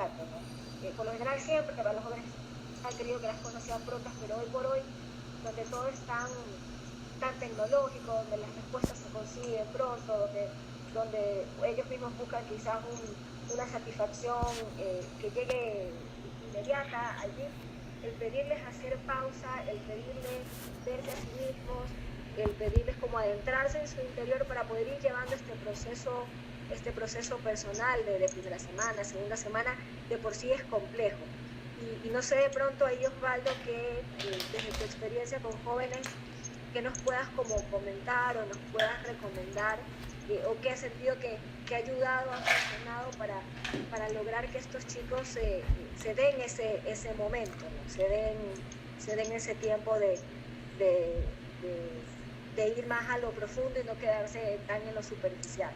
inmediato, ¿no? Por lo general siempre los jóvenes han querido que las cosas sean prontas, pero hoy por hoy, donde todo es tan tecnológico, donde las respuestas se consiguen pronto, donde ellos mismos buscan quizás una satisfacción que llegue inmediata allí, el pedirles hacer pausa, el pedirles verse a sí mismos, el pedirles como adentrarse en su interior para poder ir llevando este proceso personal de primera semana, segunda semana, de por sí es complejo. Y no sé de pronto ahí, Osvaldo, que desde tu experiencia con jóvenes, que nos puedas como comentar o nos puedas recomendar, o qué has sentido que ha ayudado, ha funcionado para lograr que estos chicos se den ese momento, ¿no? se den ese tiempo de ir más a lo profundo y no quedarse tan en lo superficial.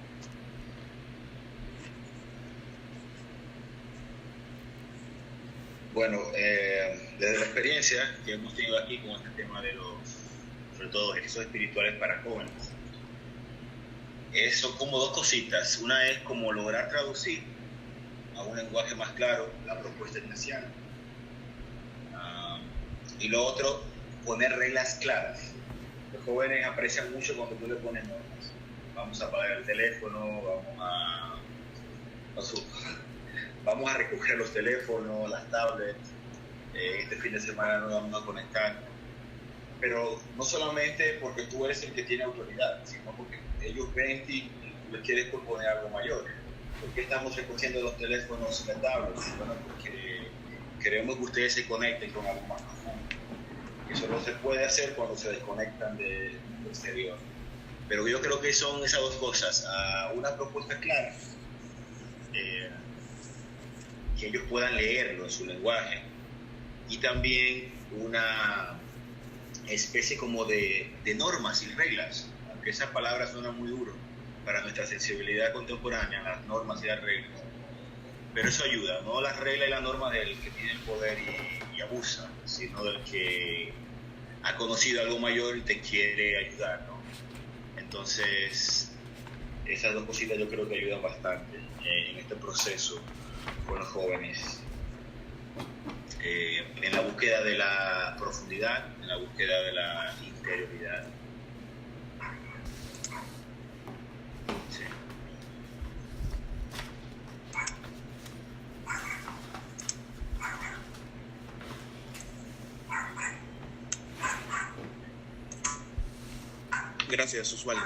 Bueno, desde la experiencia que hemos tenido aquí con este tema de sobre todo, ejercicios espirituales para jóvenes, son como dos cositas. Una es como lograr traducir a un lenguaje más claro la propuesta ignaciana. Y lo otro, poner reglas claras. Los jóvenes aprecian mucho cuando tú le pones normas. Vamos a apagar el teléfono, vamos a recoger los teléfonos, las tablets, este fin de semana nos vamos a conectar. Pero no solamente porque tú eres el que tiene autoridad, sino porque ellos ven en ti y tú les quieres proponer algo mayor. ¿Por qué estamos recogiendo los teléfonos y las tablets? Bueno, porque queremos que ustedes se conecten con algo más profundo. Eso no se puede hacer cuando se desconectan del exterior. Pero yo creo que son esas dos cosas. Una propuesta clara, que ellos puedan leerlo en su lenguaje, y también una especie como de normas y reglas, aunque esa palabra suena muy duro para nuestra sensibilidad contemporánea, las normas y las reglas, pero eso ayuda, no las reglas y las normas del que tiene el poder y abusa, sino del que ha conocido algo mayor y te quiere ayudar, ¿no? Entonces, esas dos cositas yo creo que ayudan bastante en este proceso con los jóvenes, en la búsqueda de la profundidad, en la búsqueda de la interioridad. Sí. Gracias, Osvaldo.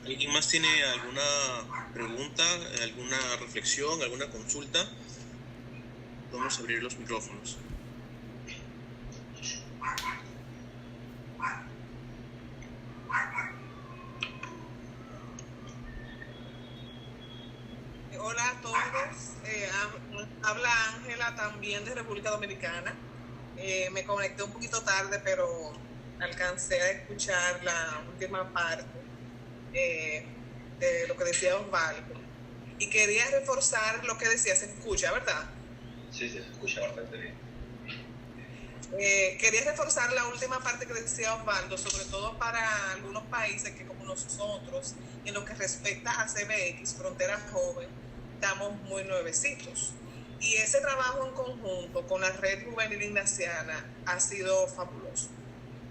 ¿Alguien más tiene alguna pregunta, alguna reflexión, alguna consulta? Vamos a abrir los micrófonos. Hola a todos. Habla Ángela, también de República Dominicana. Me conecté un poquito tarde, pero alcancé a escuchar la última parte de lo que decía Osvaldo. Y quería reforzar lo que decía, se escucha, ¿verdad? Sí, se escucha bastante bien. Quería reforzar la última parte que decía Osvaldo, sobre todo para algunos países que como nosotros, en lo que respecta a CBX, Frontera Joven, estamos muy nuevecitos. Y ese trabajo en conjunto con la Red Juvenil Ignaciana ha sido fabuloso.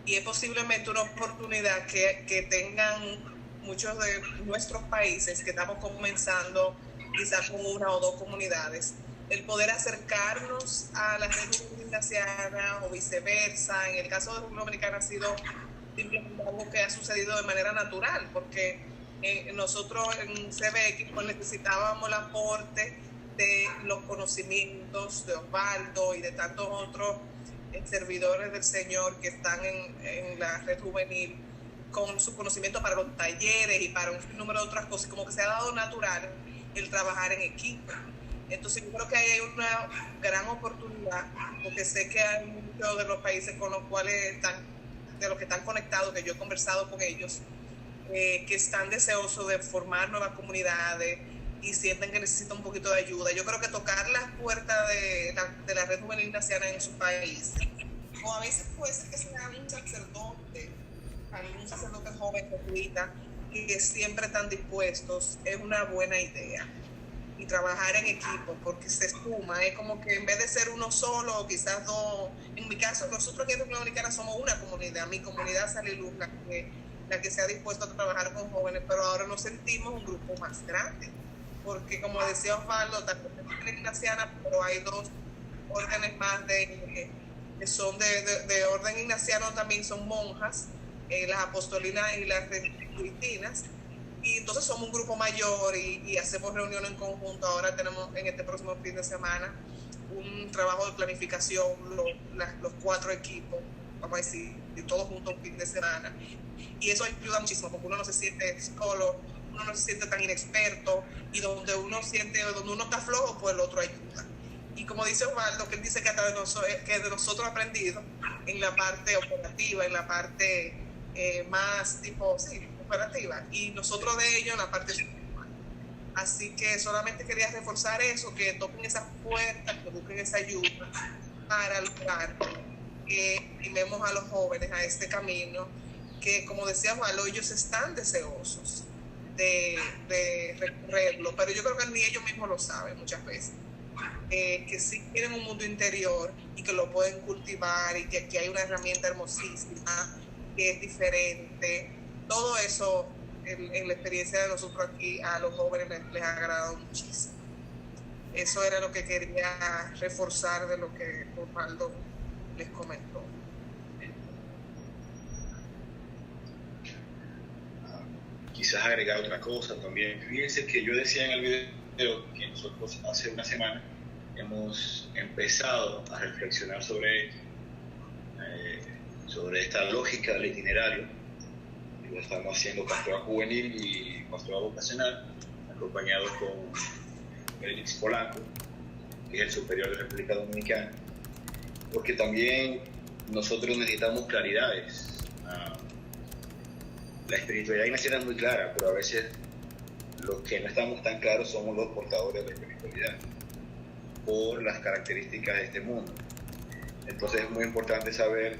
Y es posiblemente una oportunidad que tengan muchos de nuestros países que estamos comenzando quizás con una o dos comunidades, el poder acercarnos a la red ignaciana o viceversa. En el caso de República Dominicana ha sido simplemente algo que ha sucedido de manera natural, porque nosotros en CBX pues, necesitábamos el aporte de los conocimientos de Osvaldo y de tantos otros servidores del Señor que están en la red juvenil, con su conocimiento para los talleres y para un número de otras cosas, como que se ha dado natural el trabajar en equipo. Entonces yo creo que ahí hay una gran oportunidad, porque sé que hay muchos de los países con los cuales de los que están conectados, que yo he conversado con ellos, que están deseosos de formar nuevas comunidades y sienten que necesitan un poquito de ayuda. Yo creo que tocar las puertas de la red juvenil ignaciana en su país, o a veces puede ser que sea un sacerdote, algún sacerdote joven jesuita, que siempre están dispuestos, es una buena idea. y trabajar en equipo, porque se suma, es como que en vez de ser uno solo o quizás dos, en mi caso, nosotros aquí en República Dominicana somos una comunidad, mi comunidad Saliluz, la que se ha dispuesto a trabajar con jóvenes, pero ahora nos sentimos un grupo más grande, porque como decía Osvaldo, también es ignaciana, pero hay dos órdenes más que son de orden ignaciano, también son monjas, las apostolinas y las benedictinas, y entonces somos un grupo mayor y hacemos reuniones en conjunto. Ahora tenemos en este próximo fin de semana un trabajo de planificación, los 4 equipos, vamos a decir, todos juntos un fin de semana, y eso ayuda muchísimo porque uno no se siente solo, uno no se siente tan inexperto, y donde uno está flojo, pues el otro ayuda. Y como dice Osvaldo, que él dice que hasta de nosotros aprendido en la parte operativa, en la parte más tipo, sí, operativa, y nosotros de ellos en la parte espiritual. Así que solamente quería reforzar eso, que toquen esas puertas, que busquen esa ayuda para lograr que animemos a los jóvenes a este camino, que como decía Osvaldo, ellos están deseosos de recorrerlo, pero yo creo que ni ellos mismos lo saben muchas veces. Que sí tienen un mundo interior y que lo pueden cultivar, y que aquí hay una herramienta hermosísima que es diferente. Todo eso en la experiencia de nosotros aquí a los jóvenes les ha agradado muchísimo. Eso era lo que quería reforzar de lo que Osvaldo les comentó. Quizás agregar otra cosa también. Fíjense que yo decía en el video que nosotros hace una semana hemos empezado a reflexionar sobre esta lógica del itinerario. Lo estamos haciendo pastoral juvenil y pastoral vocacional, acompañados con Félix Polanco, que es el superior de la República Dominicana, porque también nosotros necesitamos claridades. La espiritualidad ignaciana es muy clara, pero a veces los que no estamos tan claros somos los portadores de la espiritualidad, por las características de este mundo. Entonces es muy importante saber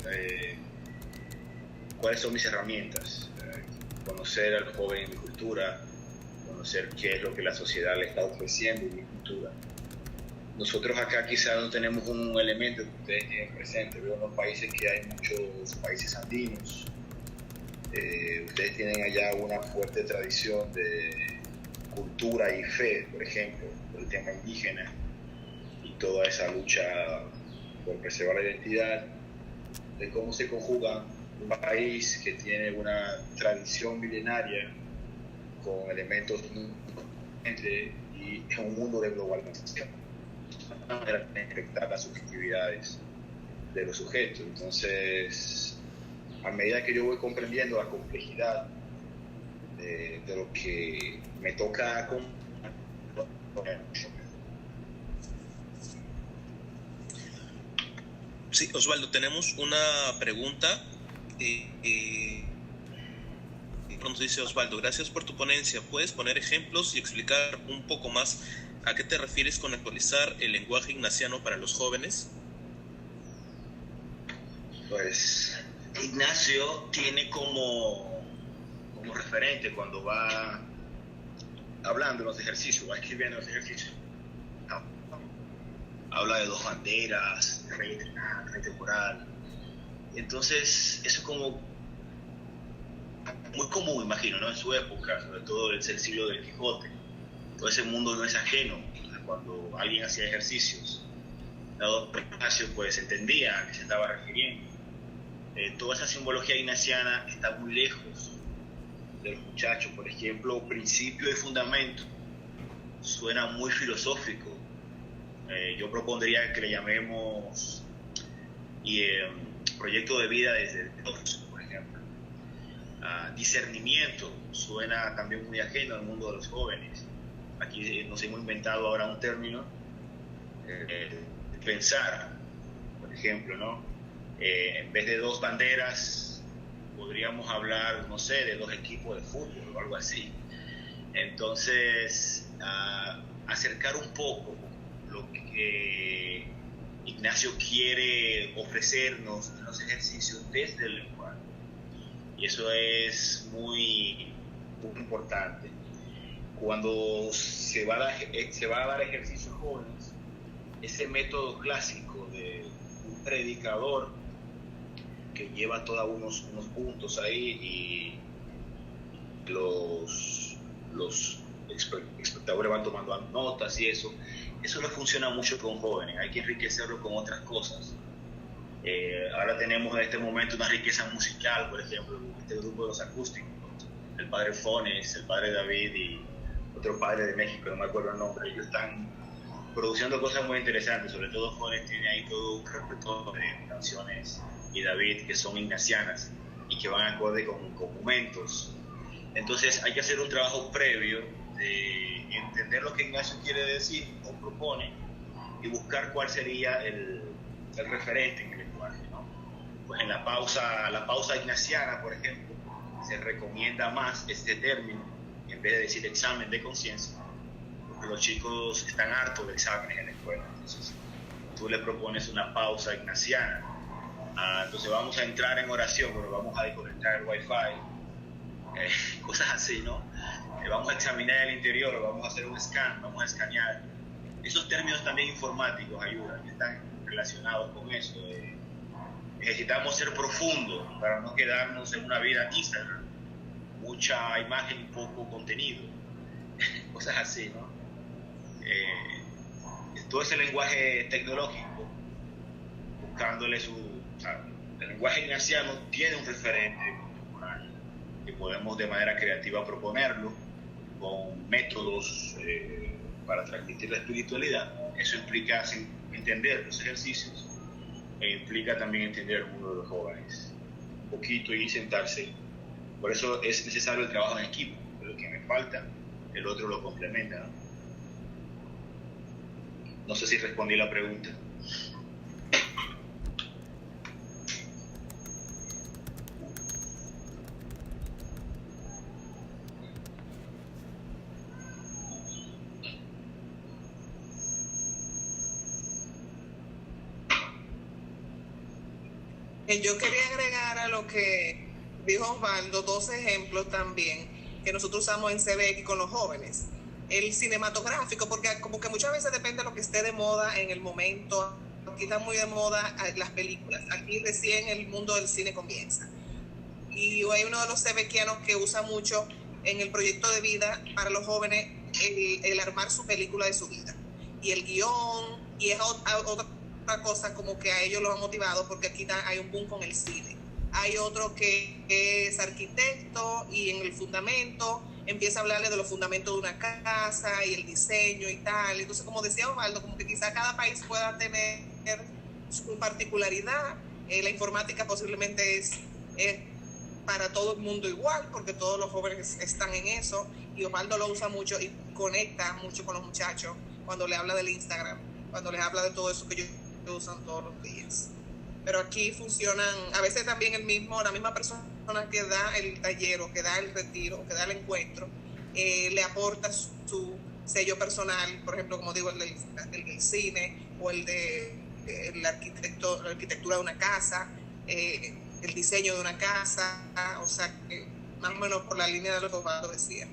cuáles son mis herramientas, conocer al joven en mi cultura, conocer qué es lo que la sociedad le está ofreciendo en mi cultura. Nosotros acá quizás no tenemos un elemento que ustedes tienen presente. Veo en los países que hay muchos países andinos. Ustedes tienen allá una fuerte tradición de cultura y fe, por ejemplo, por el tema indígena, toda esa lucha por preservar la identidad, de cómo se conjuga un país que tiene una tradición milenaria con elementos y un mundo de globalización para afectar las subjetividades de los sujetos. Entonces, a medida que yo voy comprendiendo la complejidad de lo que me toca Sí, Osvaldo, tenemos una pregunta. Nos dice Osvaldo, gracias por tu ponencia. ¿Puedes poner ejemplos y explicar un poco más a qué te refieres con actualizar el lenguaje ignaciano para los jóvenes? Pues Ignacio tiene como referente cuando va hablando en los ejercicios, va escribiendo los ejercicios. Habla de 2 banderas, de rey temporal. Entonces, eso es como muy común, imagino, ¿no? En su época, sobre todo el siglo del Quijote. Todo ese mundo no es ajeno. Entonces, cuando alguien hacía ejercicios, dado por Ignacio, pues entendía a qué se estaba refiriendo. Toda esa simbología ignaciana está muy lejos de los muchachos. Por ejemplo, principio y fundamento suena muy filosófico. Yo propondría que le llamemos proyecto de vida desde Dios, por ejemplo. Discernimiento suena también muy ajeno al mundo de los jóvenes. Aquí nos hemos inventado ahora un término, pensar, por ejemplo, ¿no? En vez de 2 banderas, podríamos hablar, no sé, de 2 equipos de fútbol o algo así. Entonces, acercar un poco lo que Ignacio quiere ofrecernos en los ejercicios desde el lenguaje. Y eso es muy, muy importante. cuando se va a dar ejercicios jóvenes, ese método clásico de un predicador que lleva todos unos puntos ahí y los espectadores van tomando notas y eso no funciona mucho con jóvenes, hay que enriquecerlo con otras cosas. Ahora tenemos en este momento una riqueza musical, por ejemplo, este grupo de los acústicos, el padre Fones, el padre David y otro padre de México, no me acuerdo el nombre. Ellos están produciendo cosas muy interesantes, sobre todo Fones tiene ahí todo un repertorio de canciones y David que son ignacianas y que van acorde con momentos. Entonces hay que hacer un trabajo previo de entender lo que Ignacio quiere decir o propone y buscar cuál sería el referente en el lenguaje, ¿no? Pues en la pausa ignaciana, por ejemplo, se recomienda más este término en vez de decir examen de conciencia, porque los chicos están hartos de exámenes en la escuela. Entonces tú le propones una pausa ignaciana. Entonces vamos a entrar en oración, pero vamos a desconectar el wifi, cosas así, ¿no? Vamos a examinar el interior, vamos a hacer un scan, vamos a escanear. Esos términos también informáticos ayudan, están relacionados con eso. Necesitamos ser profundos para no quedarnos en una vida Instagram, mucha imagen y poco contenido, cosas así, ¿no? Todo ese lenguaje tecnológico, buscándole el lenguaje ignaciano tiene un referente que podemos de manera creativa proponerlo con métodos para transmitir la espiritualidad. Eso implica entender los ejercicios e implica también entender el mundo de los jóvenes un poquito y sentarse. Por eso es necesario el trabajo en equipo, de lo que me falta, el otro lo complementa, ¿no? No sé si respondí la pregunta. Yo quería agregar a lo que dijo Osvaldo 2 ejemplos también que nosotros usamos en CBX con los jóvenes. El cinematográfico, porque como que muchas veces depende de lo que esté de moda en el momento. Aquí está muy de moda las películas. Aquí recién el mundo del cine comienza. Y hay uno de los CBXianos que usa mucho en el proyecto de vida para los jóvenes el armar su película de su vida. Y el guión, y es otra cosa como que a ellos los ha motivado porque aquí hay un boom con el cine. Hay otro que es arquitecto y en el fundamento empieza a hablarle de los fundamentos de una casa y el diseño y tal. Entonces, como decía Osvaldo, como que quizá cada país pueda tener su particularidad. La informática posiblemente es para todo el mundo igual, porque todos los jóvenes están en eso, y Osvaldo lo usa mucho y conecta mucho con los muchachos cuando le habla del Instagram, cuando les habla de todo eso que ellos usan todos los días. Pero aquí funcionan, a veces también la misma persona que da el taller o que da el retiro o que da el encuentro, le aporta su sello personal, por ejemplo, como digo, el del cine o el de la arquitectura de una casa, el diseño de una casa, o sea, que más o menos por la línea de lo que Osvaldo decía.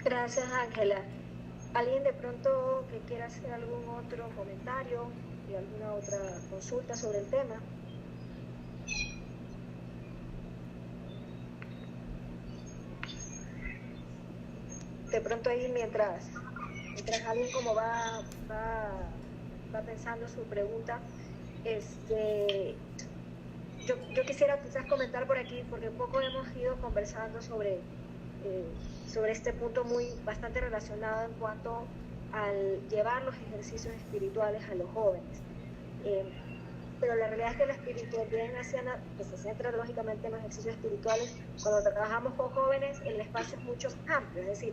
Gracias, Ángela. ¿Alguien de pronto que quiera hacer algún otro comentario y alguna otra consulta sobre el tema? De pronto ahí mientras alguien como va pensando su pregunta, yo quisiera quizás comentar por aquí, porque poco hemos ido conversando sobre este punto bastante relacionado en cuanto al llevar los ejercicios espirituales a los jóvenes. Pero la realidad es que la espiritualidad ignaciana se centra lógicamente en los ejercicios espirituales. Cuando trabajamos con jóvenes, el espacio es mucho más amplio, es decir,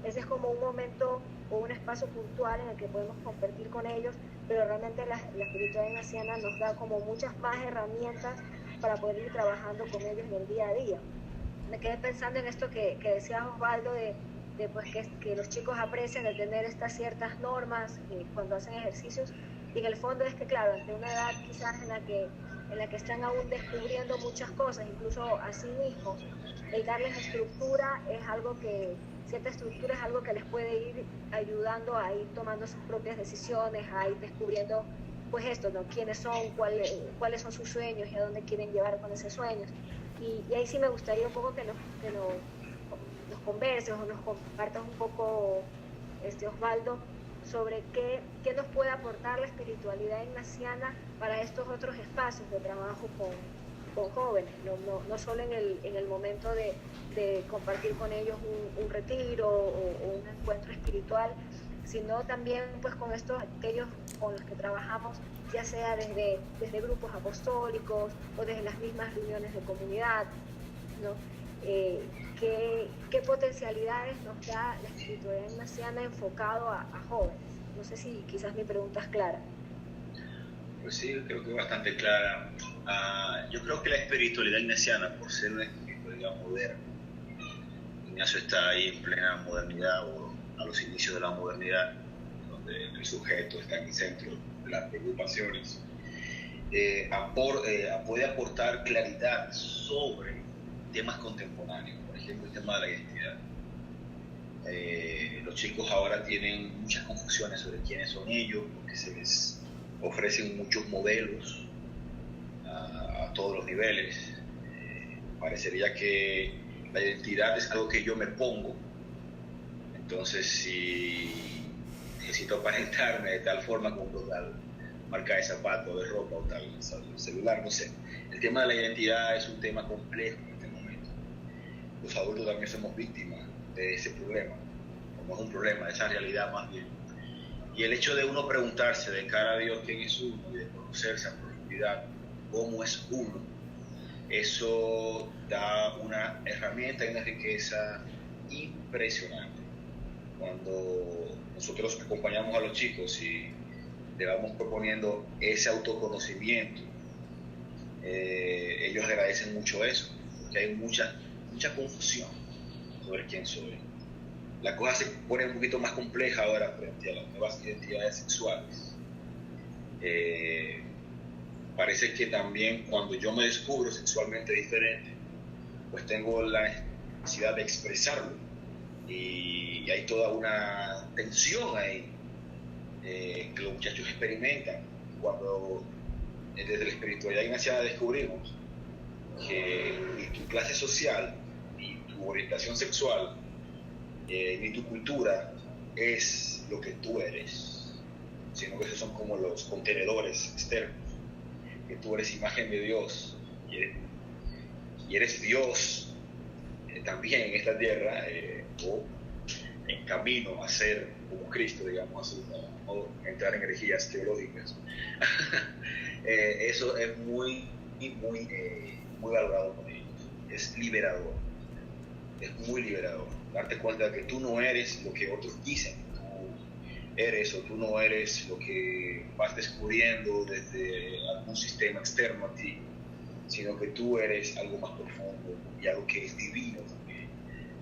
ese es como un momento o un espacio puntual en el que podemos compartir con ellos, pero realmente la espiritualidad ignaciana nos da como muchas más herramientas para poder ir trabajando con ellos en el día a día. Me quedé pensando en esto que decía Osvaldo de pues que los chicos aprecian de tener estas ciertas normas cuando hacen ejercicios, Y en el fondo es que, claro, ante una edad quizás en la que están aún descubriendo muchas cosas, incluso a sí mismos, el darles estructura es algo que, cierta estructura es algo que les puede ir ayudando a ir tomando sus propias decisiones, a ir descubriendo, pues esto, ¿no? Quiénes son, cuáles son sus sueños y a dónde quieren llevar con esos sueños. Y ahí sí me gustaría un poco que nos converses o nos compartas un poco, Osvaldo, sobre qué nos puede aportar la espiritualidad ignaciana para estos otros espacios de trabajo con jóvenes, no solo en el momento de compartir con ellos un retiro o un encuentro espiritual, sino también pues con aquellos con los que trabajamos, ya sea desde grupos apostólicos o desde las mismas reuniones de comunidad, ¿no? ¿Qué potencialidades nos da la espiritualidad ignaciana enfocado a jóvenes? No sé si quizás mi pregunta es clara. Pues sí, creo que es bastante clara. Yo creo que la espiritualidad ignaciana, por ser una espiritualidad moderna, Ignacio está ahí en plena modernidad o a los inicios de la modernidad, donde el sujeto está en el centro de las preocupaciones, puede aportar claridad sobre temas contemporáneos, por ejemplo el tema de la identidad. Los chicos ahora tienen muchas confusiones sobre quiénes son ellos, porque se les ofrecen muchos modelos a todos los niveles. Parecería que la identidad es algo que yo me pongo, entonces si necesito aparentarme de tal forma como tal marca de zapato, de ropa o tal celular, no sé. El tema de la identidad es un tema complejo en este momento. Los adultos también somos víctimas de ese problema, como es un problema, de esa realidad más bien. Y el hecho de uno preguntarse de cara a Dios quién es uno y de conocerse a profundidad cómo es uno, eso da una herramienta y una riqueza impresionante. Cuando nosotros acompañamos a los chicos y le vamos proponiendo ese autoconocimiento, ellos agradecen mucho eso, porque hay mucha confusión sobre quién soy. La cosa se pone un poquito más compleja ahora frente a las nuevas identidades sexuales. Parece que también cuando yo me descubro sexualmente diferente, pues tengo la necesidad de expresarlo y hay toda una tensión ahí que los muchachos experimentan cuando desde la espiritualidad ignaciana descubrimos que ni tu clase social, ni tu orientación sexual, ni tu cultura es lo que tú eres, sino que esos son como los contenedores externos, que tú eres imagen de Dios y eres Dios también en esta tierra, o en camino a ser como Cristo, digamos así, no entrar en herejías teológicas. Eso es muy valorado por ellos, es liberador, es muy liberador, darte cuenta de que tú no eres lo que otros dicen que tú eres, o tú no eres lo que vas descubriendo desde algún sistema externo a ti, sino que tú eres algo más profundo y algo que es divino también,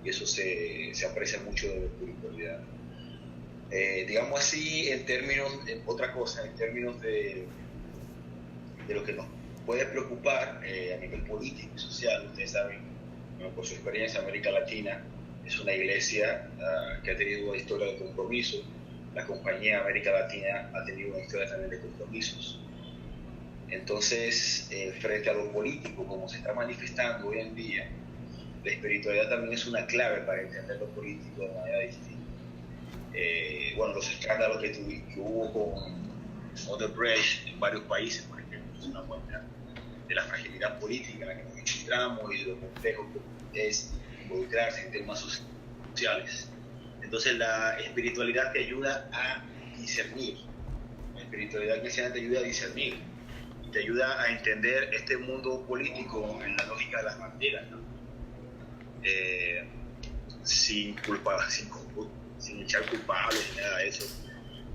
y eso se aprecia mucho de la espiritualidad. Digamos así, en términos de lo que nos puede preocupar a nivel político y social. Ustedes saben, por su experiencia, América Latina es una iglesia que ha tenido una historia de compromiso. La compañía América Latina ha tenido una historia también de compromisos. Entonces, frente a lo político, como se está manifestando hoy en día, la espiritualidad también es una clave para entender lo político de manera distinta. Bueno, los escándalos que hubo con Odebrecht en varios países, por ejemplo, es una muestra de la fragilidad política en la que nos encontramos y de lo complejo que es involucrarse en temas sociales. Entonces, la espiritualidad te ayuda a discernir. La espiritualidad cristiana te ayuda a discernir y te ayuda a entender este mundo político en la lógica de las banderas, ¿no? Sin echar culpables ni nada de eso,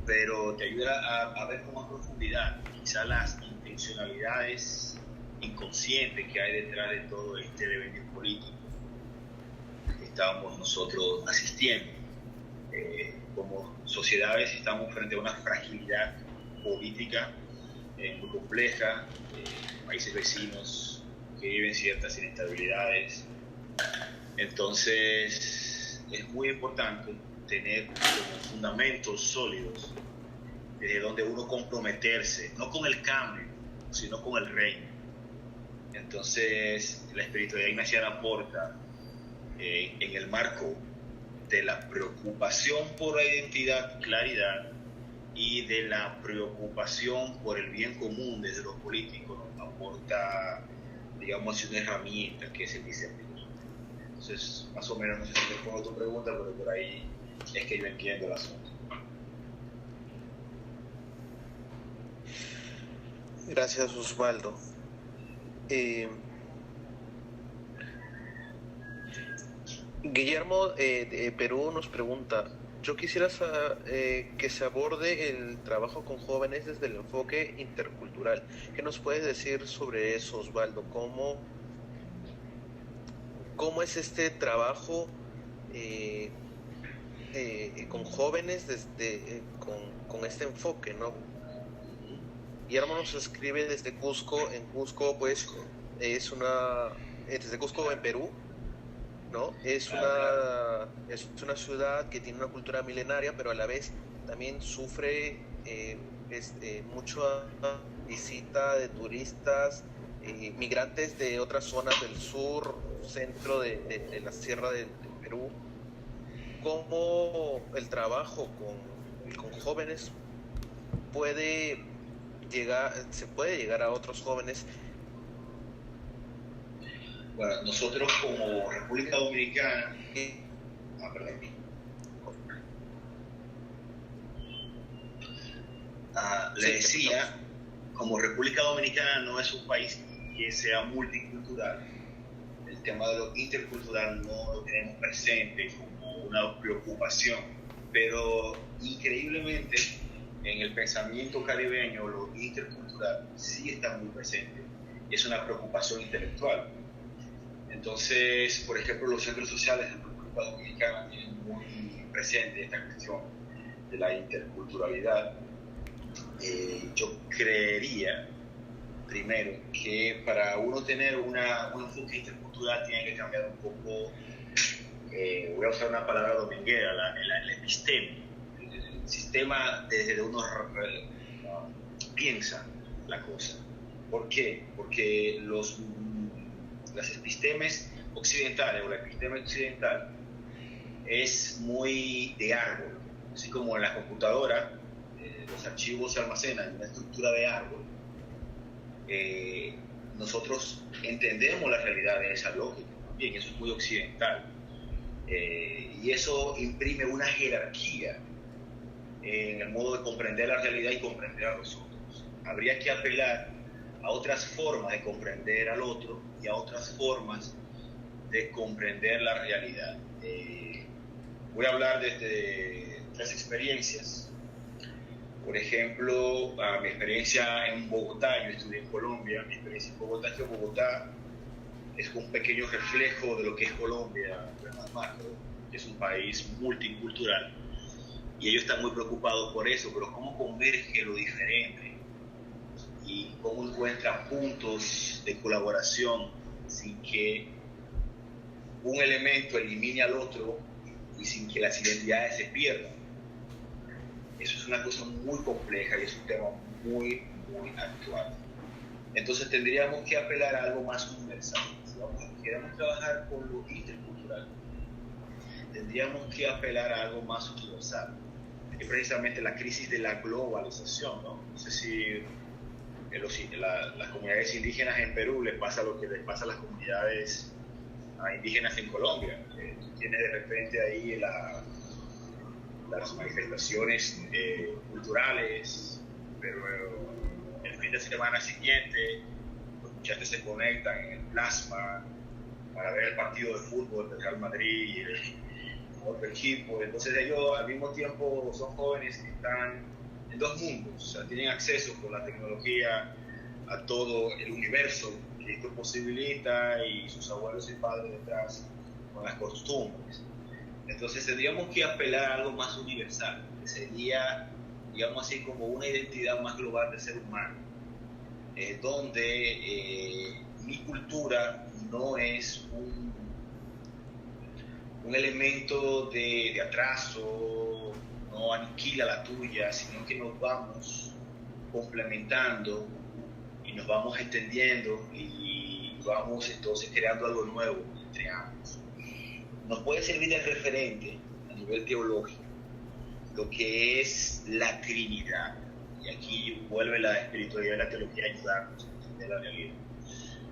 pero te ayuda a ver con más profundidad quizá las intencionalidades inconscientes que hay detrás de todo este devenir político que estábamos nosotros asistiendo. Como sociedades estamos frente a una fragilidad política muy compleja, países vecinos que viven ciertas inestabilidades. Entonces es muy importante tener como fundamentos sólidos desde donde uno comprometerse, no con el cambio, sino con el reino. Entonces la espiritualidad ignaciana aporta en el marco de la preocupación por la identidad, claridad, y de la preocupación por el bien común desde lo político, nos aporta, digamos, una herramienta que es el discernimiento. Entonces, más o menos, no sé si te pongo tu pregunta, pero por ahí es que yo entiendo el asunto. Gracias, Osvaldo. Guillermo de Perú nos pregunta: yo quisiera que se aborde el trabajo con jóvenes desde el enfoque intercultural. ¿Qué nos puedes decir sobre eso, Osvaldo? ¿Cómo es este trabajo con jóvenes con este enfoque, ¿no? Guillermo nos escribe desde Cusco. En Cusco, pues, desde Cusco, en Perú, ¿no? Es una ciudad que tiene una cultura milenaria, pero a la vez también sufre mucha visita de turistas, migrantes de otras zonas del sur, centro de la sierra del Perú. ¿Cómo el trabajo con jóvenes se puede llegar a otros jóvenes? Bueno, nosotros como República Dominicana, le decía, como República Dominicana no es un país que sea multicultural, el tema de lo intercultural no lo tenemos presente como una preocupación, pero increíblemente en el pensamiento caribeño lo intercultural sí está muy presente, es una preocupación intelectual. Entonces, por ejemplo, los centros sociales de la República Dominicana tienen muy presente esta cuestión de la interculturalidad. Yo creería, primero, que para uno tener un enfoque intercultural tiene que cambiar un poco, voy a usar una palabra dominguera, el episteme, el sistema desde donde uno piensa la cosa. ¿Por qué? Porque las epistemes occidentales o la episteme occidental es muy de árbol, así como en la computadora los archivos se almacenan en una estructura de árbol. Nosotros entendemos la realidad de esa lógica también, eso es muy occidental, y eso imprime una jerarquía en el modo de comprender la realidad y comprender a los otros. Habría que apelar a otras formas de comprender al otro y a otras formas de comprender la realidad. Voy a hablar desde las experiencias. Por ejemplo, mi experiencia en Bogotá, yo estudié en Colombia, mi experiencia en Bogotá es que Bogotá es un pequeño reflejo de lo que es Colombia, más macro, que es un país multicultural, y ellos están muy preocupados por eso, pero cómo converge lo diferente y cómo encuentra puntos de colaboración sin que un elemento elimine al otro y sin que las identidades se pierdan. Eso es una cosa muy compleja y es un tema muy, muy actual. Entonces tendríamos que apelar a algo más universal. Si queremos trabajar con lo intercultural, tendríamos que apelar a algo más universal. Es precisamente la crisis de la globalización, ¿no? No sé si las comunidades indígenas en Perú les pasa lo que les pasa a las comunidades indígenas en Colombia. Tienes de repente ahí las manifestaciones culturales, pero el fin de semana siguiente los muchachos se conectan en el plasma para ver el partido de fútbol del Real Madrid y el otro equipo. Entonces ellos al mismo tiempo son jóvenes que están en dos mundos, o sea, tienen acceso por la tecnología a todo el universo que esto posibilita, y sus abuelos y padres detrás con las costumbres. Entonces tendríamos que apelar a algo más universal, que sería digamos así, como una identidad más global del ser humano, donde mi cultura no es un elemento de atraso, no aniquila la tuya, sino que nos vamos complementando y nos vamos entendiendo y vamos entonces creando algo nuevo entre ambos. Nos puede servir de referente a nivel teológico lo que es la Trinidad, y aquí vuelve la espiritualidad y la teología a ayudarnos a entender la realidad.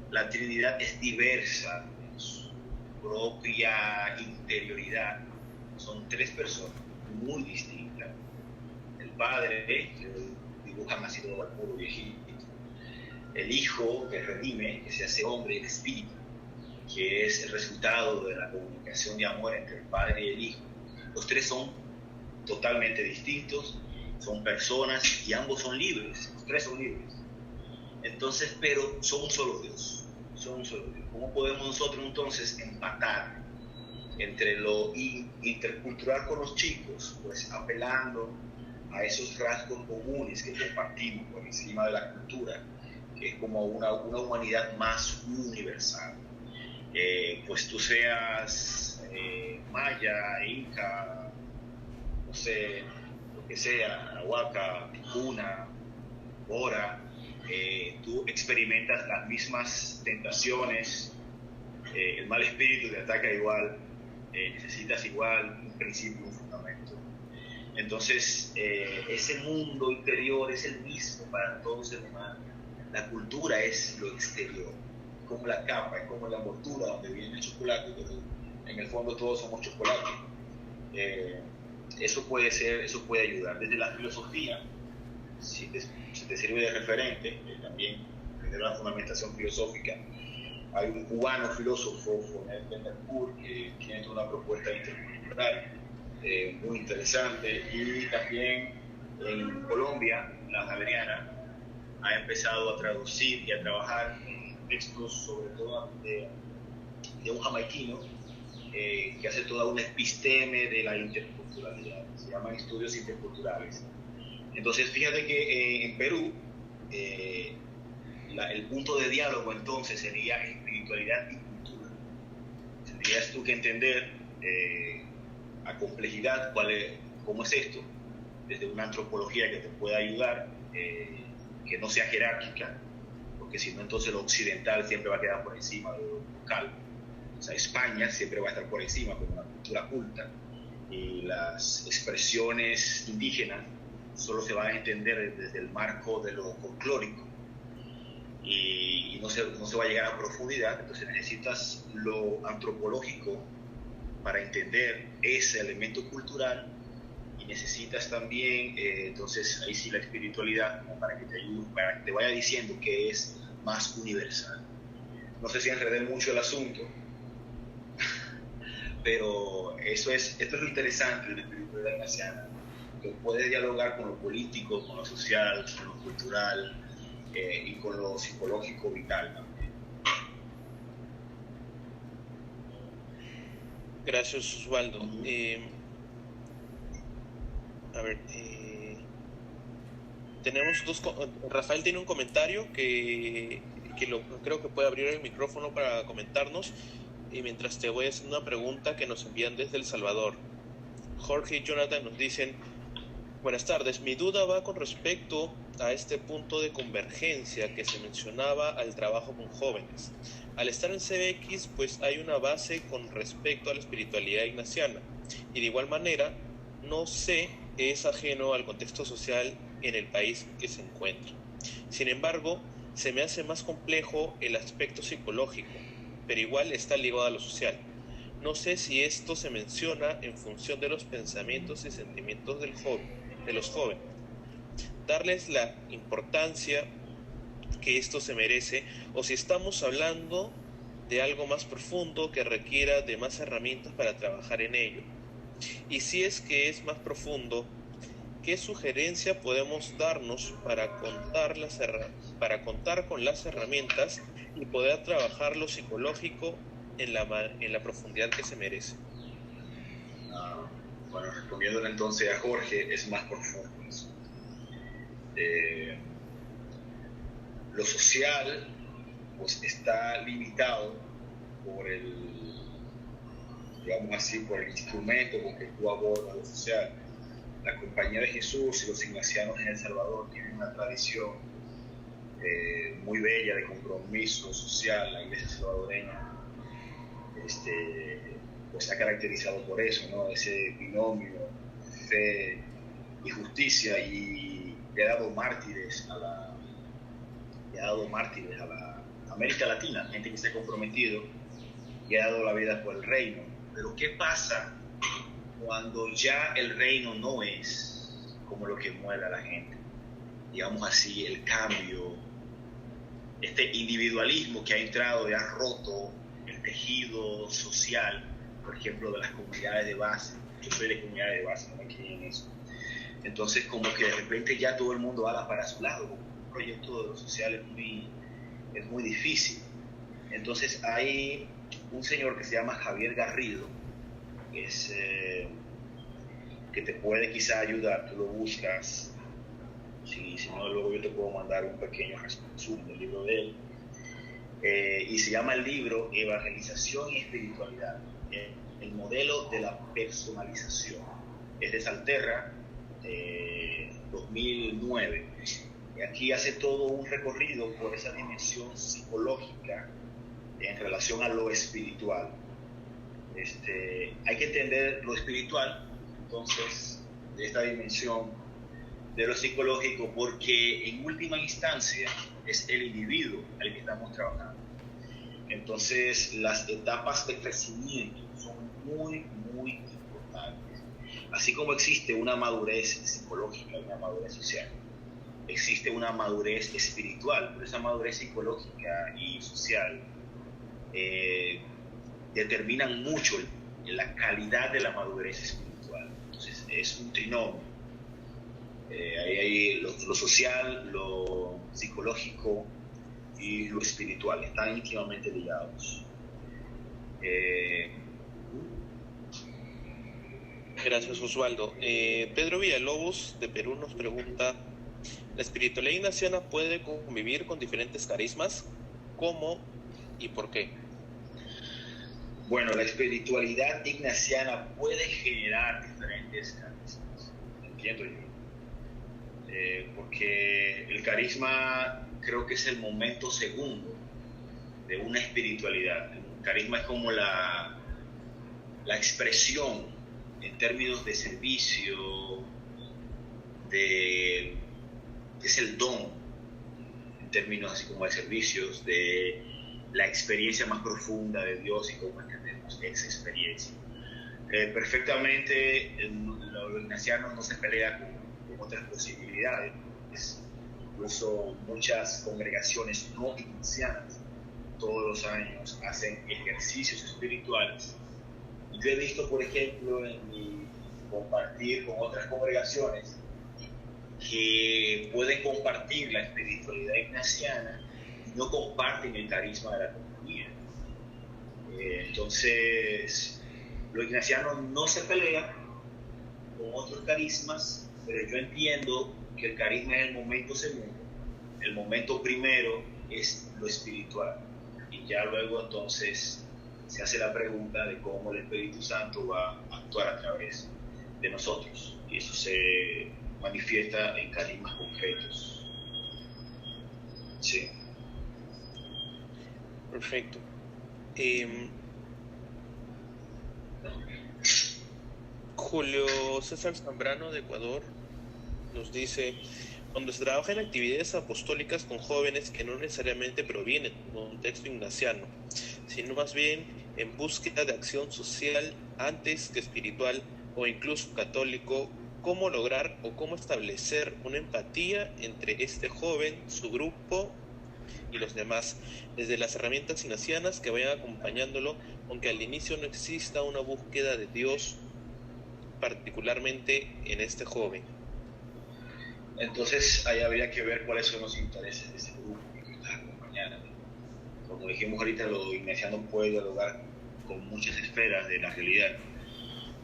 La Trinidad es diversa en su propia interioridad. Son tres personas muy distintas. El Padre, que dibuja así todo al puro viejito. El Hijo, que redime, que se hace hombre, el Espíritu, que es el resultado de la comunicación de amor entre el Padre y el Hijo. Los tres son totalmente distintos, son personas y ambos son libres, los tres son libres. Entonces, pero son un solo Dios, son un solo Dios. ¿Cómo podemos nosotros entonces empatar entre lo intercultural con los chicos? Pues apelando a esos rasgos comunes que compartimos por encima de la cultura, que es como una humanidad más universal. Pues tú seas maya, inca, no sé, lo que sea, arahuaca, ticuna, bora, tú experimentas las mismas tentaciones, el mal espíritu te ataca igual, necesitas igual un principio, un fundamento. Entonces, ese mundo interior es el mismo para todo ser humano. La cultura es lo exterior, como la capa, es como la envoltura donde viene el chocolate, pero en el fondo todos somos chocolate. Eso puede ayudar. Desde la filosofía, si te sirve de referente, también desde la fundamentación filosófica, hay un cubano filósofo, Fonet Bendacourt, que tiene toda una propuesta intercultural muy interesante, y también en Colombia, la Javeriana ha empezado a traducir y a trabajar en textos, sobre todo de un jamaiquino, que hace toda una episteme de la interculturalidad, se llaman estudios interculturales. Entonces, fíjate que en Perú, el punto de diálogo entonces sería espiritualidad y cultura. Tendrías tú que entender a complejidad cómo es esto, desde una antropología que te pueda ayudar, que no sea jerárquica, porque si no entonces lo occidental siempre va a quedar por encima de lo local. O sea, España siempre va a estar por encima como una cultura culta, y las expresiones indígenas solo se van a entender desde el marco de lo folclórico, y no se va a llegar a profundidad. Entonces necesitas lo antropológico para entender ese elemento cultural, y necesitas también entonces ahí sí la espiritualidad, como para que te ayude, para que te vaya diciendo que es más universal. No sé si enredé mucho el asunto, pero esto es lo interesante de la espiritualidad ignaciana, que puede dialogar con lo político, con lo social, con lo cultural, y con lo psicológico vital también. Gracias, Osvaldo. Tenemos Rafael tiene un comentario que creo que puede abrir el micrófono para comentarnos, y mientras te voy haciendo una pregunta que nos envían desde El Salvador. Jorge y Jonathan nos dicen: buenas tardes, mi duda va con respecto a este punto de convergencia que se mencionaba al trabajo con jóvenes. Al estar en CBX, pues hay una base con respecto a la espiritualidad ignaciana, y de igual manera no sé que es ajeno al contexto social en el país que se encuentra. Sin embargo, se me hace más complejo el aspecto psicológico, pero igual está ligado a lo social. No sé si esto se menciona en función de los pensamientos y sentimientos de los jóvenes. Darles la importancia que esto se merece, o si estamos hablando de algo más profundo que requiera de más herramientas para trabajar en ello. Y si es que es más profundo, ¿qué sugerencia podemos darnos para contar con las herramientas y poder trabajar lo psicológico en la profundidad que se merece? Bueno, respondiéndole entonces a Jorge, es más profundo eso. Lo social pues está limitado por el, digamos así, por el instrumento con que tú abordas lo social. La Compañía de Jesús y los ignacianos en El Salvador tienen una tradición muy bella de compromiso social. La iglesia salvadoreña pues se ha caracterizado por eso, ¿no? Ese binomio, fe y justicia, y le ha dado mártires a la América Latina, gente que se ha comprometido y ha dado la vida por el reino. Pero ¿qué pasa cuando ya el reino no es como lo que mueve a la gente? Digamos así, el cambio, este individualismo que ha entrado y ha roto el tejido social, por ejemplo, de las comunidades de base. Yo soy de comunidades de base, no me creen en eso. Entonces, como que de repente ya todo el mundo va para su lado. Un proyecto de lo social es muy difícil. Entonces, hay un señor que se llama Javier Garrido, que te puede quizá ayudar. Tú lo buscas. Si no, luego yo te puedo mandar un pequeño resumen del libro de él. Y se llama el libro Evangelización y Espiritualidad, el modelo de la personalización. Es de Salterra, 2009. Y aquí hace todo un recorrido por esa dimensión psicológica en relación a lo espiritual. Hay que entender lo espiritual, entonces, de esta dimensión de lo psicológico, porque en última instancia es el individuo al que estamos trabajando. Entonces, las etapas de crecimiento son muy, muy importantes. Así como existe una madurez psicológica y una madurez social, existe una madurez espiritual, pero esa madurez psicológica y social determinan mucho la calidad de la madurez espiritual. Entonces, es un trinomio. Ahí lo social, lo psicológico y lo espiritual están íntimamente ligados. Gracias, Osvaldo. Pedro Villalobos de Perú nos pregunta: ¿la espiritualidad ignaciana puede convivir con diferentes carismas? ¿Cómo y por qué? Bueno, la espiritualidad ignaciana puede generar diferentes carismas, entiendo yo. Porque el carisma creo que es el momento segundo de una espiritualidad. El carisma es como la expresión en términos de servicio, es el don en términos así como de servicios, de la experiencia más profunda de Dios y cómo entendemos esa experiencia. Perfectamente, lo ignaciano no se pelea con otras posibilidades. Incluso muchas congregaciones no ignacianas todos los años hacen ejercicios espirituales. Y yo he visto, por ejemplo, en mi compartir con otras congregaciones que pueden compartir la espiritualidad ignaciana y no comparten el carisma de la compañía. Entonces, lo ignaciano no se pelea con otros carismas, pero yo entiendo que el carisma es el momento segundo. El momento primero es lo espiritual. Y ya luego entonces se hace la pregunta de cómo el Espíritu Santo va a actuar a través de nosotros. Y eso se manifiesta en carismas concretos. Sí. Perfecto. Julio César Zambrano de Ecuador nos dice: cuando se trabaja en actividades apostólicas con jóvenes que no necesariamente provienen de un contexto ignaciano, sino más bien en búsqueda de acción social antes que espiritual o incluso católico, ¿cómo lograr o cómo establecer una empatía entre este joven, su grupo y los demás, desde las herramientas ignacianas que vayan acompañándolo, aunque al inicio no exista una búsqueda de Dios particularmente en este joven? Entonces ahí habría que ver cuáles son los intereses de ese grupo que estás acompañando. Como dijimos ahorita, lo ignaciano puede dialogar con muchas esferas de la realidad.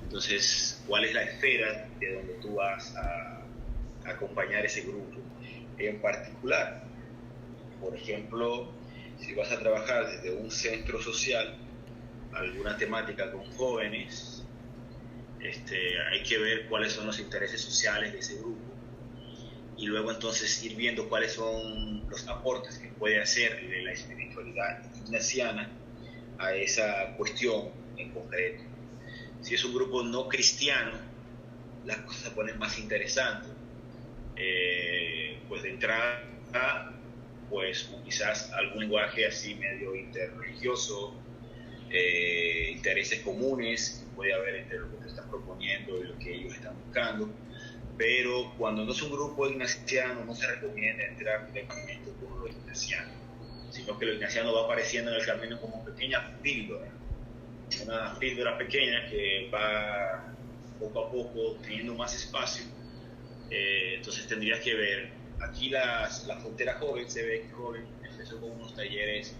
Entonces, ¿cuál es la esfera de donde tú vas a acompañar ese grupo? en particular. Por ejemplo, si vas a trabajar desde un centro social, alguna temática con jóvenes, hay que ver cuáles son los intereses sociales de ese grupo y luego entonces ir viendo cuáles son los aportes que puede hacerle la espiritualidad ignaciana a esa cuestión en concreto. Si es un grupo no cristiano, las cosas se ponen más interesantes. Pues de entrada, pues quizás algún lenguaje así medio interreligioso, intereses comunes que puede haber entre lo que te están proponiendo y lo que ellos están buscando, pero cuando no es un grupo ignaciano no se recomienda entrar directamente con lo ignaciano, sino que lo ignaciano va apareciendo en el camino como pequeña píldora, una píldora pequeña que va poco a poco teniendo más espacio. Entonces tendrías que ver, aquí la frontera joven, se ve que joven empezó con unos talleres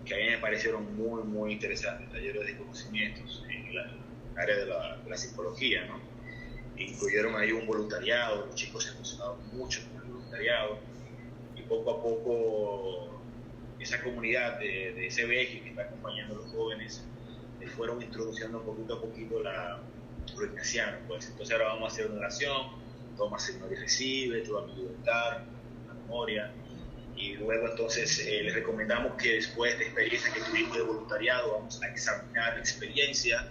que a mí me parecieron muy, muy interesantes, talleres de conocimientos en la área de la psicología, ¿no? Incluyeron ahí un voluntariado, los chicos se emocionaron mucho con el voluntariado, y poco a poco esa comunidad de CBX que está acompañando a los jóvenes fueron introduciendo poquito a poquito lo ignaciano, pues. Entonces ahora vamos a hacer una oración, toma, Señor, y recibe, tú a mi libertad, la memoria. Y luego entonces les recomendamos que después de experiencia que tuvimos de voluntariado vamos a examinar la experiencia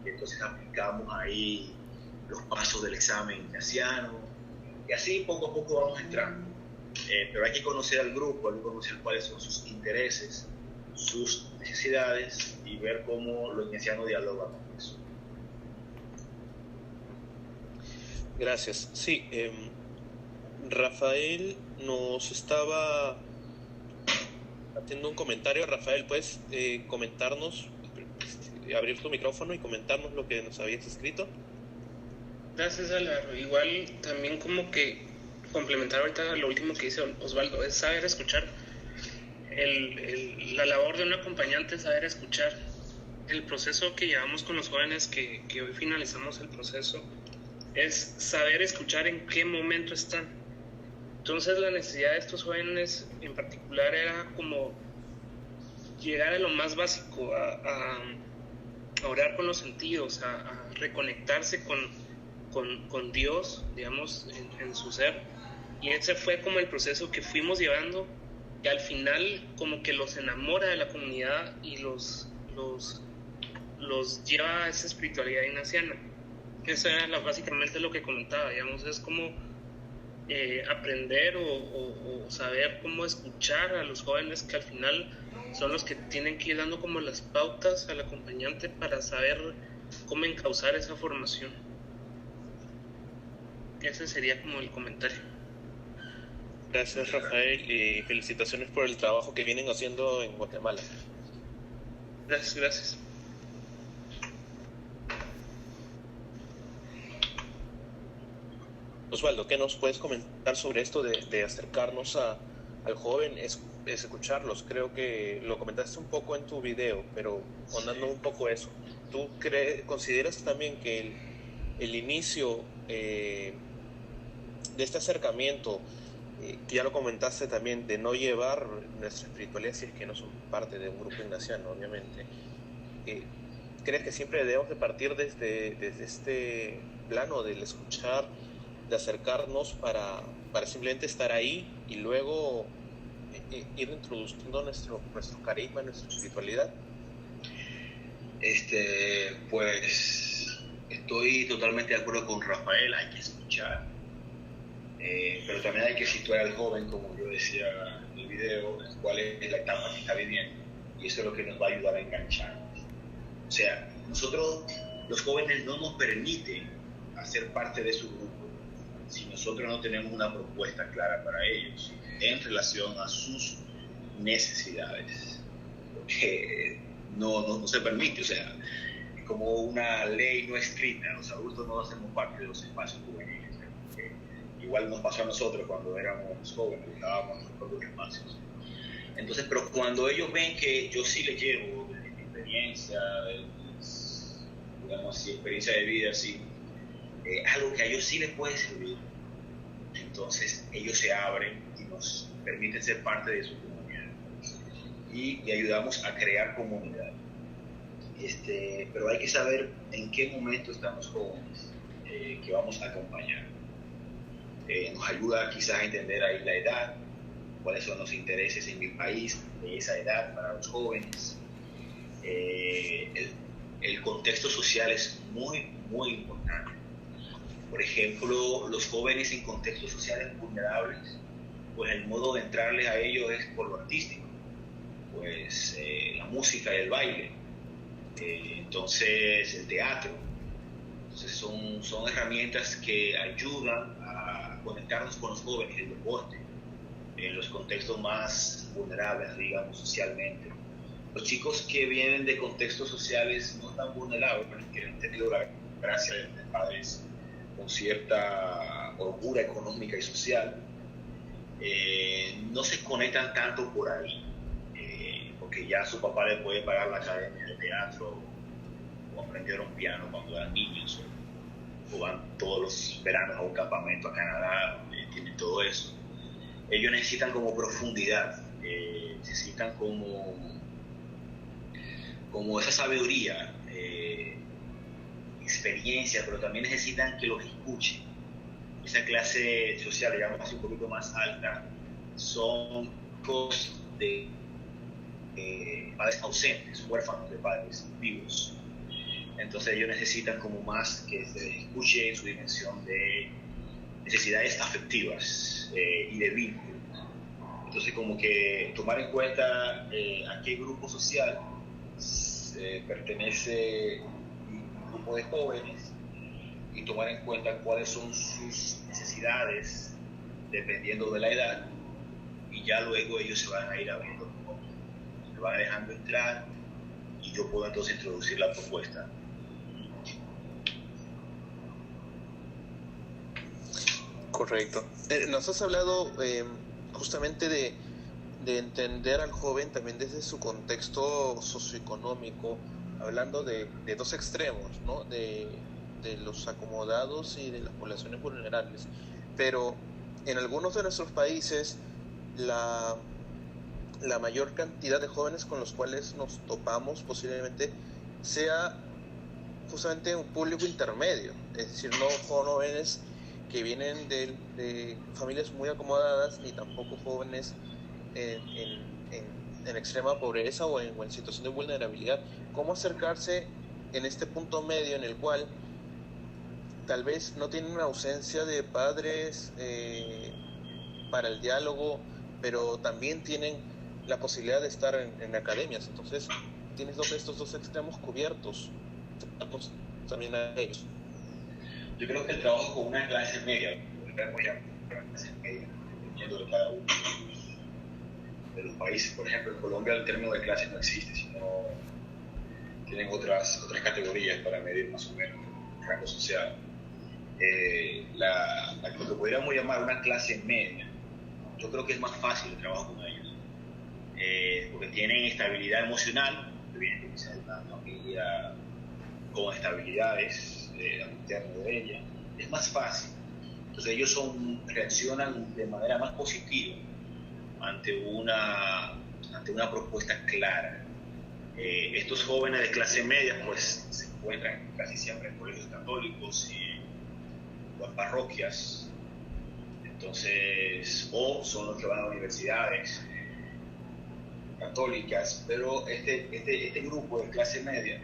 y entonces aplicamos ahí los pasos del examen ignaciano y así poco a poco vamos entrando. Pero hay que conocer al grupo, hay que conocer cuáles son sus intereses, sus necesidades y ver cómo lo ignaciano dialoga con eso. Gracias. Sí, Rafael nos estaba haciendo un comentario. Rafael, ¿puedes comentarnos, abrir tu micrófono y comentarnos lo que nos habías escrito? Gracias, Álvaro. Igual también como que complementar ahorita lo último que dice Osvaldo, es saber escuchar. La labor de un acompañante es saber escuchar. El proceso que llevamos con los jóvenes, que hoy finalizamos el proceso, es saber escuchar en qué momento están. Entonces la necesidad de estos jóvenes en particular era como llegar a lo más básico, a orar con los sentidos, a reconectarse con Dios, digamos, en su ser. Y ese fue como el proceso que fuimos llevando, y al final como que los enamora de la comunidad y los lleva a esa espiritualidad ignaciana. Eso era básicamente lo que comentaba, digamos, es como aprender o saber cómo escuchar a los jóvenes, que al final son los que tienen que ir dando como las pautas al acompañante para saber cómo encauzar esa formación. Ese sería como el comentario. Gracias, Rafael, y felicitaciones por el trabajo que vienen haciendo en Guatemala. Gracias. Osvaldo, ¿qué nos puedes comentar sobre esto de acercarnos al joven, escucharlos? Creo que lo comentaste un poco en tu video, pero ahondando un poco eso. ¿Tú consideras también que el inicio de este acercamiento, que ya lo comentaste también, de no llevar nuestra espiritualidad si es que no son parte de un grupo ignaciano, obviamente, ¿crees que siempre debemos de partir desde este plano del escuchar, de acercarnos para simplemente estar ahí y luego ir introduciendo nuestro carisma, nuestra espiritualidad? Pues estoy totalmente de acuerdo con Rafael, hay que escuchar, pero también hay que situar al joven, como yo decía en el video, cuál es la etapa que está viviendo, y eso es lo que nos va a ayudar a engancharnos. O sea, nosotros, los jóvenes, no nos permiten hacer parte de su grupo si nosotros no tenemos una propuesta clara para ellos en relación a sus necesidades, porque no se permite, o sea, es como una ley no escrita. Los adultos no hacemos parte de los espacios juveniles, porque igual nos pasó a nosotros cuando éramos jóvenes, buscábamos nuestros propios espacios. Entonces, pero cuando ellos ven que yo sí les llevo de mi experiencia, de mis, digamos así, experiencia de vida, así, algo que a ellos sí les puede servir, entonces ellos se abren y nos permiten ser parte de su comunidad y ayudamos a crear comunidad. Pero hay que saber en qué momento estamos jóvenes que vamos a acompañar. Nos ayuda quizás a entender ahí la edad, cuáles son los intereses en mi país de esa edad para los jóvenes. El contexto social es muy, muy importante. Por ejemplo, los jóvenes en contextos sociales vulnerables, pues el modo de entrarles a ellos es por lo artístico, pues la música y el baile, entonces el teatro. Entonces son herramientas que ayudan a conectarnos con los jóvenes, el deporte, en los contextos más vulnerables, digamos, socialmente. Los chicos que vienen de contextos sociales no tan vulnerables, que han tenido la gracia de padres con cierta holgura económica y social, no se conectan tanto por ahí, porque ya su papá le puede pagar la academia de teatro o aprendieron piano cuando eran niños, o van todos los veranos a un campamento a Canadá, tienen todo eso. Ellos necesitan como profundidad, necesitan como esa sabiduría, experiencia, pero también necesitan que los escuchen. Esa clase social, digamos, así un poquito más alta, son hijos de padres ausentes, huérfanos de padres vivos. Entonces ellos necesitan como más que se les escuche en su dimensión de necesidades afectivas y de vínculo. Entonces como que tomar en cuenta a qué grupo social pertenece un grupo de jóvenes y tomar en cuenta cuáles son sus necesidades dependiendo de la edad, y ya luego ellos se van a ir abriendo, se van dejando entrar y yo puedo entonces introducir la propuesta. Correcto. Nos has hablado justamente de entender al joven también desde su contexto socioeconómico, hablando de dos extremos, ¿no? De los acomodados y de las poblaciones vulnerables. Pero en algunos de nuestros países, la mayor cantidad de jóvenes con los cuales nos topamos posiblemente sea justamente un público intermedio, es decir, no jóvenes que vienen de familias muy acomodadas, ni tampoco jóvenes en extrema pobreza o en situación de vulnerabilidad. ¿Cómo acercarse en este punto medio en el cual tal vez no tienen una ausencia de padres para el diálogo, pero también tienen la posibilidad de estar en academias? Entonces tienes estos dos extremos cubiertos también a ellos. Yo creo que el trabajo con una clase media, dependiendo de cada uno de los países. Por ejemplo, en Colombia el término de clase no existe, sino tienen otras categorías para medir más o menos el rango social. Lo que podríamos llamar una clase media, yo creo que es más fácil el trabajo con ellos, porque tienen estabilidad emocional, que vienen de una familia con estabilidades al interno de ella, es más fácil. Entonces ellos reaccionan de manera más positiva ante una propuesta clara. Estos jóvenes de clase media pues se encuentran casi siempre en colegios católicos o en parroquias, entonces, o son los que van a universidades católicas, pero este grupo de clase media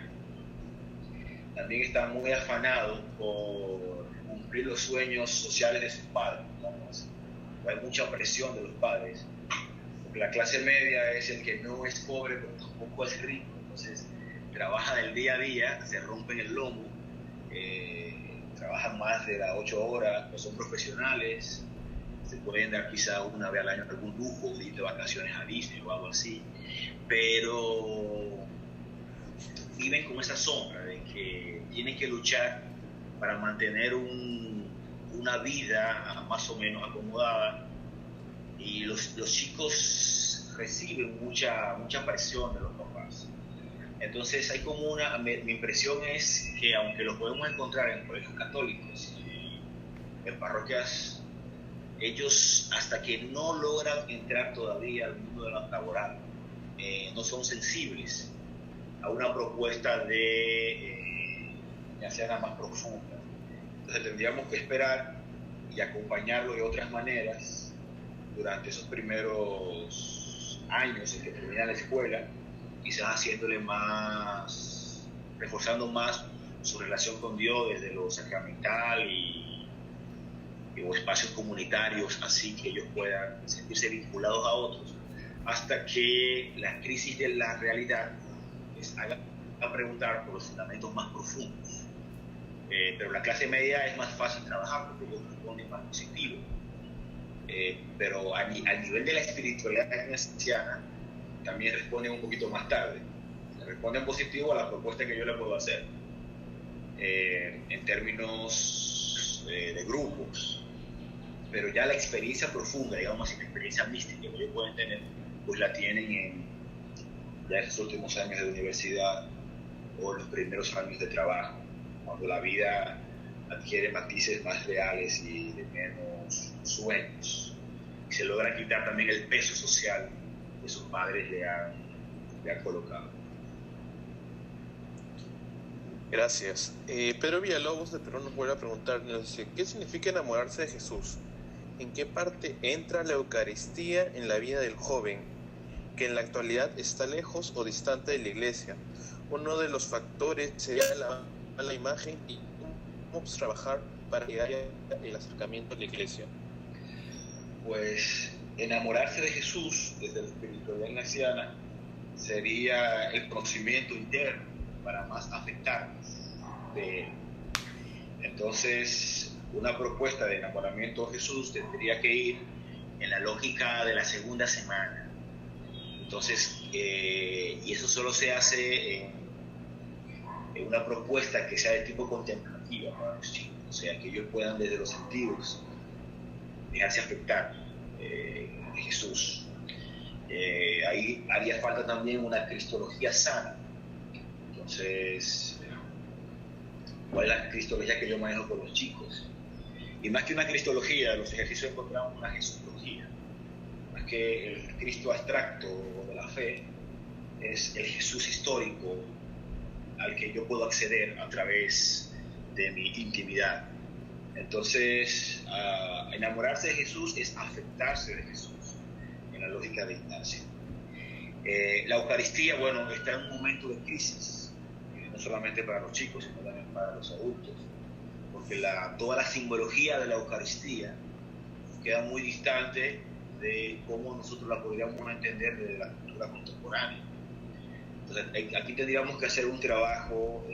también está muy afanado por cumplir los sueños sociales de sus padres, digamos. Hay mucha presión de los padres, porque la clase media es el que no es pobre pero tampoco es rico, entonces trabaja del día a día, se rompen el lomo, trabajan más de las 8 horas, no son profesionales, se pueden dar quizá una vez al año algún lujo, ir de vacaciones a Disney o algo así, pero viven con esa sombra de que tienen que luchar para mantener una vida más o menos acomodada, y los chicos reciben mucha presión de los papás. Entonces hay como mi impresión es que aunque los podemos encontrar en colegios católicos y en parroquias ellos hasta que no logran entrar todavía al mundo de la laboral, no son sensibles a una propuesta de anciana más profunda. Entonces tendríamos que esperar y acompañarlo de otras maneras durante esos primeros años en que termina la escuela, quizás haciéndole más, reforzando más su relación con Dios desde lo sacramental o espacios comunitarios, así que ellos puedan sentirse vinculados a otros, hasta que la crisis de la realidad les haga preguntar por los fundamentos más profundos. Pero la clase media es más fácil trabajar porque ellos responden más positivo. Pero al nivel de la espiritualidad ignaciana también responden un poquito más tarde. Responden positivo a la propuesta que yo le puedo hacer en términos de grupos, pero ya la experiencia profunda, digamos así, la experiencia mística que ellos pueden tener, pues la tienen en ya esos últimos años de universidad o los primeros años de trabajo, cuando la vida adquiere matices más reales y de menos sueños, y se logra quitar también el peso social que sus padres le han colocado. Gracias. Pedro Villalobos de Perú nos vuelve a preguntar, nos dice, ¿qué significa enamorarse de Jesús? ¿En qué parte entra la Eucaristía en la vida del joven, que en la actualidad está lejos o distante de la iglesia? Uno de los factores sería la imagen y cómo trabajar para llegar al acercamiento a la iglesia. Pues enamorarse de Jesús desde la espiritualidad ignaciana sería el conocimiento interno para más afectarnos de él. Entonces, una propuesta de enamoramiento de Jesús tendría que ir en la lógica de la segunda semana. Entonces, y eso solo se hace en una propuesta que sea de tipo contemplativa para los chicos, o sea, que ellos puedan desde los sentidos dejarse afectar de Jesús. Ahí haría falta también una cristología sana. Entonces, ¿cuál es la cristología que yo manejo con los chicos? Y más que una cristología, los ejercicios encontramos una jesuología. Más que el Cristo abstracto de la fe, es el Jesús histórico al que yo puedo acceder a través de mi intimidad. Entonces, enamorarse de Jesús es afectarse de Jesús, en la lógica de Ignacio. La Eucaristía, bueno, está en un momento de crisis, no solamente para los chicos, sino también para los adultos, porque toda la simbología de la Eucaristía queda muy distante de cómo nosotros la podríamos entender desde la cultura contemporánea. Entonces, aquí tendríamos que hacer un trabajo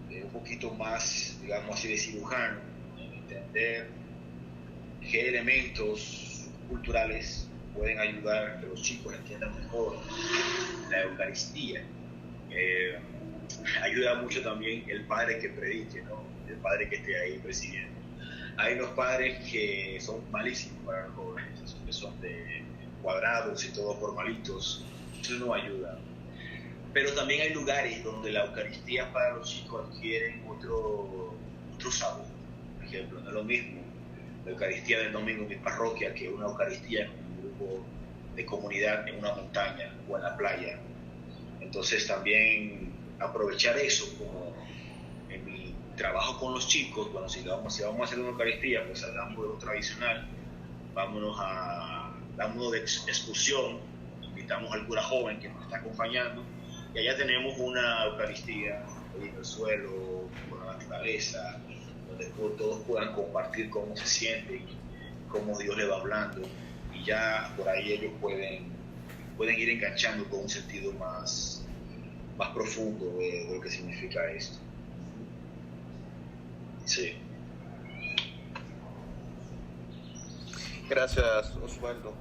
un poquito más, digamos así, de cirujano, en entender qué elementos culturales pueden ayudar a que los chicos entiendan mejor la Eucaristía. Ayuda mucho también el padre que predique, ¿no? El padre que esté ahí presidiendo. Hay unos padres que son malísimos para los jóvenes, que son de cuadrados y todos formalitos, eso no ayuda. Pero también hay lugares donde la Eucaristía para los chicos adquiere otro sabor. Por ejemplo, no es lo mismo la Eucaristía del domingo en mi parroquia que una Eucaristía en un grupo de comunidad en una montaña o en la playa. Entonces también aprovechar eso como en mi trabajo con los chicos. Bueno, si vamos a hacer una Eucaristía, pues salgamos de lo tradicional, vámonos de excursión, invitamos al cura joven que nos está acompañando y allá tenemos una Eucaristía en el suelo, con la naturaleza, donde todos puedan compartir cómo se sienten, cómo Dios les va hablando, y ya por ahí ellos pueden ir enganchando con un sentido más profundo de lo que significa esto. Sí. Gracias, Osvaldo.